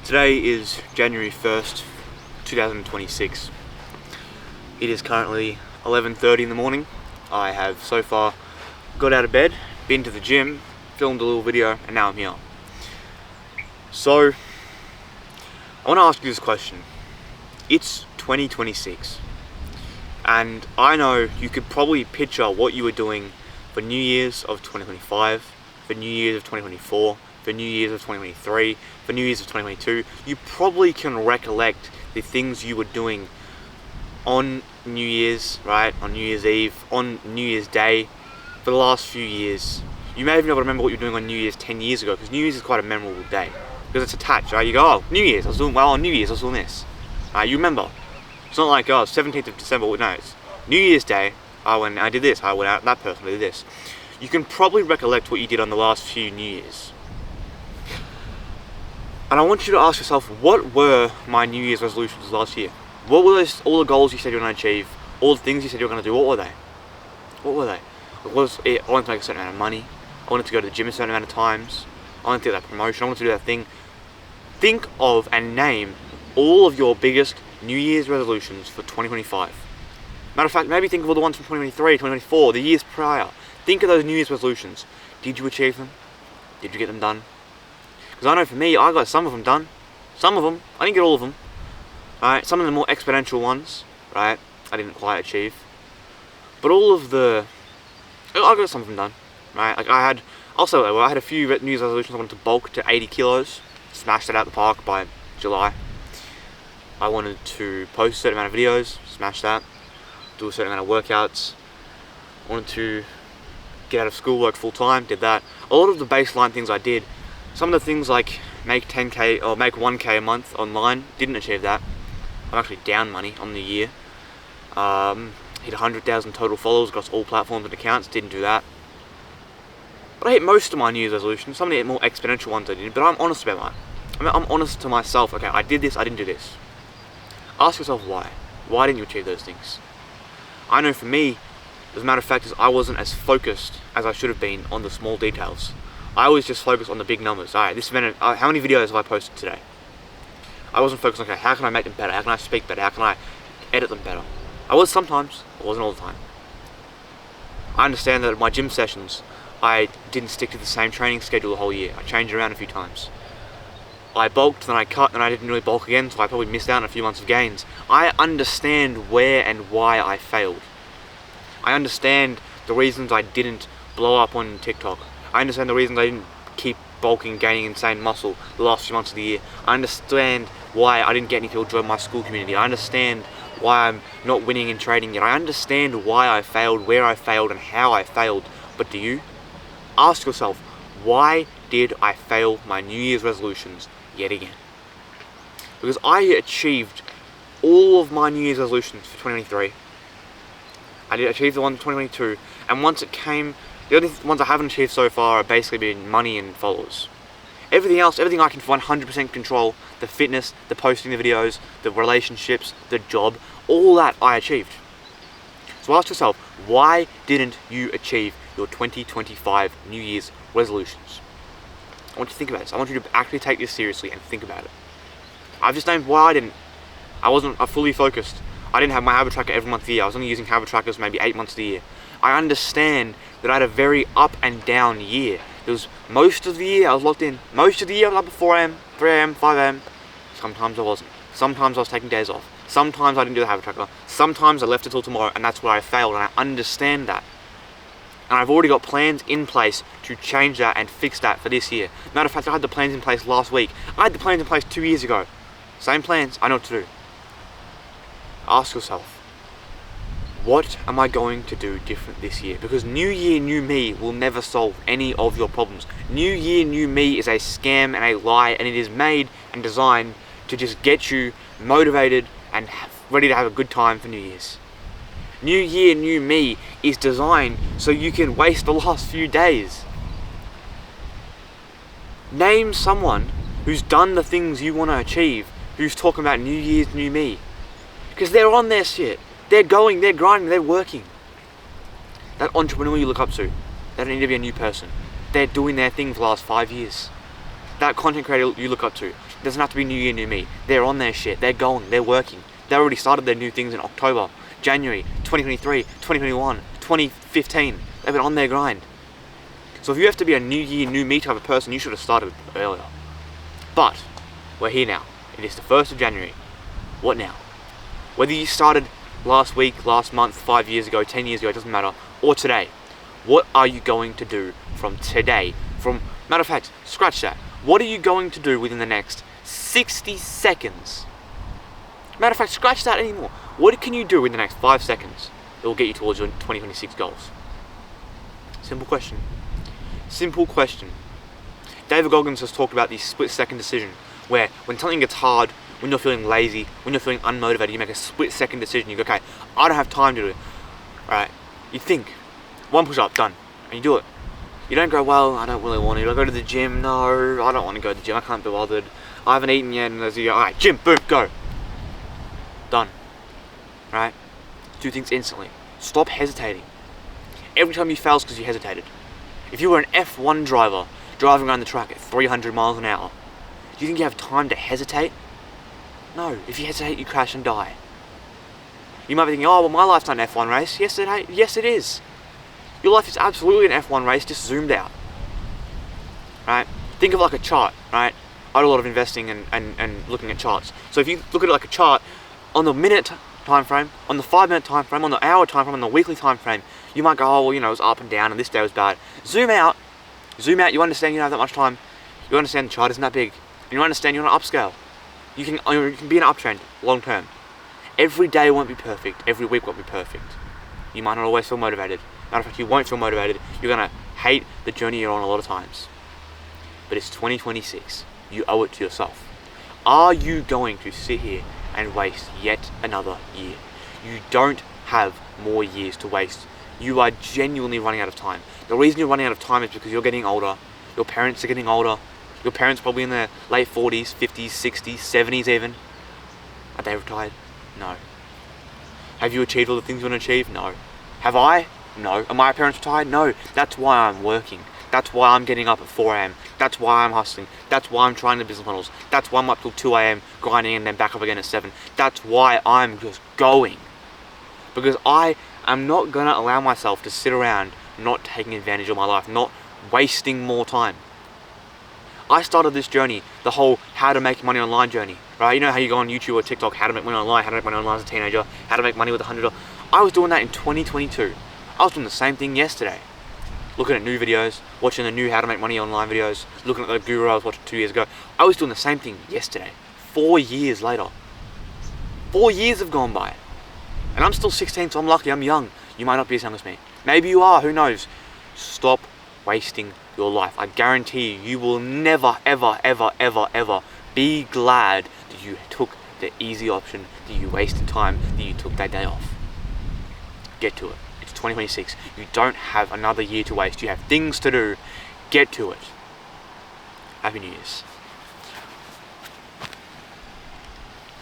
Today is January 1st, 2026. It is currently 11:30 in the morning. I have so far got out of bed, been to the gym, filmed a little video, and now I'm here. So, I want to ask you this question. It's 2026, and I know you could probably picture what you were doing for New Year's of 2025, for New Year's of 2024, for New Year's of 2023, for New Year's of 2022. You probably can recollect the things you were doing on New Year's, right? On New Year's Eve, on New Year's Day, for the last few years. You may even be able to remember what you were doing on New Year's 10 years ago, because New Year's is quite a memorable day, because it's attached, right? You go, oh, New Year's, I was doing, well, on New Year's I was doing this. You remember. It's not like, oh, 17th of December, no, it's New Year's Day, I did this, I went out, that person did this. You can probably recollect what you did on the last few New Year's. And I want you to ask yourself, what were my New Year's resolutions last year? What were all the goals you said you were going to achieve? All the things you said you were going to do, what were they? What were they? I wanted to make a certain amount of money. I wanted to go to the gym a certain amount of times. I wanted to get that promotion. I wanted to do that thing. Think of and name all of your biggest New Year's resolutions for 2025. Matter of fact, maybe think of all the ones from 2023, 2024, the years prior. Think of those New Year's resolutions. Did you achieve them? Did you get them done? Because I know for me, I got some of them done. Some of them, I didn't get all of them. Right? Some of the more exponential ones, right, I didn't quite achieve. But all of I got some of them done. Right? Like I had a few New Year's resolutions. I wanted to bulk to 80 kilos. Smashed it out the park by July. I wanted to post a certain amount of videos. Smashed that. Do a certain amount of workouts. I wanted to get out of school, work full time. Did that. A lot of the baseline things I did. Some of the things like make 10k or make 1k a month online, didn't achieve that. I'm actually down money on the year. Hit 100,000 total followers across all platforms and accounts, didn't do that. But I hit most of my New Year's resolutions. Some of the more exponential ones I did, but I'm honest about that. I'm honest to myself. Okay, I did this, I didn't do this. Ask yourself why. Why didn't you achieve those things? I know for me, as a matter of fact, is I wasn't as focused as I should have been on the small details. I was just focused on the big numbers. Alright, how many videos have I posted today? I wasn't focused on, okay, how can I make them better? How can I speak better? How can I edit them better? I was sometimes, I wasn't all the time. I understand that at my gym sessions, I didn't stick to the same training schedule the whole year. I changed around a few times. I bulked, then I cut, then I didn't really bulk again, so I probably missed out on a few months of gains. I understand where and why I failed. I understand the reasons I didn't blow up on TikTok. I understand the reasons I didn't keep bulking, gaining insane muscle the last few months of the year. I understand why I didn't get any people to join my Skool Community. I understand why I'm not winning in trading yet. I understand why I failed, where I failed, and how I failed. But do you? Ask yourself, why did I fail my New Year's resolutions yet again? Because I achieved all of my New Year's resolutions for 2023. I did achieve the one in 2022, and once it came, the only ones I haven't achieved so far are basically been money and followers. Everything else, everything I can 100% control, the fitness, the posting the videos, the relationships, the job, all that I achieved. So ask yourself, why didn't you achieve your 2025 New Year's resolutions? I want you to think about this. I want you to actually take this seriously and think about it. I've just named why I didn't. I wasn't fully focused. I didn't have my habit tracker every month of the year. I was only using habit trackers maybe 8 months of the year. I understand that I had a very up and down year. There was most of the year I was locked in. Most of the year I was up at 4 a.m., 3 a.m., 5 a.m. Sometimes I wasn't. Sometimes I was taking days off. Sometimes I didn't do the habit tracker. Sometimes I left it till tomorrow, and that's where I failed, and I understand that. And I've already got plans in place to change that and fix that for this year. Matter of fact, I had the plans in place last week. I had the plans in place 2 years ago. Same plans, I know what to do. Ask yourself, what am I going to do different this year? Because New Year, New Me will never solve any of your problems. New Year, New Me is a scam and a lie, and it is made and designed to just get you motivated and ready to have a good time for New Year's. New Year, New Me is designed so you can waste the last few days. Name someone who's done the things you want to achieve, who's talking about New Year's, New Me. Because they're on their shit. They're going, they're grinding, they're working. That entrepreneur you look up to, they don't need to be a new person. They're doing their thing for the last 5 years. That content creator you look up to, doesn't have to be new year, new me. They're on their shit. They're going. They're working. They already started their new things in October, January, 2023, 2021, 2015. They've been on their grind. So if you have to be a new year, new me type of person, you should have started earlier. But we're here now. It is the 1st of January. What now? Whether you started last week, last month, 5 years ago, 10 years ago, it doesn't matter, or today, what are you going to do from today? Matter of fact, scratch that. What are you going to do within the next 60 seconds? Matter of fact, scratch that anymore. What can you do in the next 5 seconds that will get you towards your 2026 goals? Simple question. Simple question. David Goggins has talked about the split-second decision, where when something gets hard, when you're feeling lazy, when you're feeling unmotivated, you make a split-second decision. You go, okay, I don't have time to do it. Alright, you think, one push-up, done, and you do it. You don't go, well, I don't really want to. I go to the gym, no, I don't want to go to the gym, I can't be bothered. I haven't eaten yet, and you go, alright, gym, boom, go. Done. Right? Do things instantly. Stop hesitating. Every time you fail is because you hesitated. If you were an F1 driver driving around the track at 300 miles an hour, do you think you have time to hesitate? No. If you hesitate, you crash and die. You might be thinking, oh, well, my life's not an F1 race. Yes, it is. Your life is absolutely an F1 race, just zoomed out. Right? Think of it like a chart, right? I do a lot of investing and looking at charts. So if you look at it like a chart, on the minute time frame, on the 5-minute time frame, on the hour time frame, on the weekly time frame, you might go, oh, well, you know, it was up and down and this day was bad. Zoom out, you understand you don't have that much time. You understand the chart isn't that big. And you understand you're on an upscale. You can be in an uptrend, long term. Every day won't be perfect, every week won't be perfect. You might not always feel motivated. Matter of fact, you won't feel motivated. You're gonna hate the journey you're on a lot of times. But it's 2026. You owe it to yourself. Are you going to sit here and waste yet another year? You don't have more years to waste. You are genuinely running out of time. The reason you're running out of time is because you're getting older. Your parents are getting older. Your parents probably in their late 40s, 50s, 60s, 70s even. Are they retired? No. Have you achieved all the things you want to achieve? No. Have I? No. Are my parents retired? No. That's why I'm working. That's why I'm getting up at 4 AM. That's why I'm hustling. That's why I'm trying the business models. That's why I'm up till 2 AM grinding and then back up again at 7. That's why I'm just going. Because I am not going to allow myself to sit around not taking advantage of my life, not wasting more time. I started this journey, the whole how to make money online journey, right? You know how you go on YouTube or TikTok, how to make money online, how to make money online as a teenager, how to make money with $100. I was doing that in 2022. I was doing the same thing yesterday. Looking at new videos, watching the new how to make money online videos, looking at the guru I was watching 2 years ago. I was doing the same thing yesterday, 4 years later. 4 years have gone by. And I'm still 16, so I'm lucky, I'm young. You might not be as young as me. Maybe you are, who knows? Stop wasting your life. I guarantee you will never, ever, ever, ever, ever be glad that you took the easy option, that you wasted time, that you took that day off. Get to it. It's 2026. You don't have another year to waste. You have things to do. Get to it. Happy New Year's.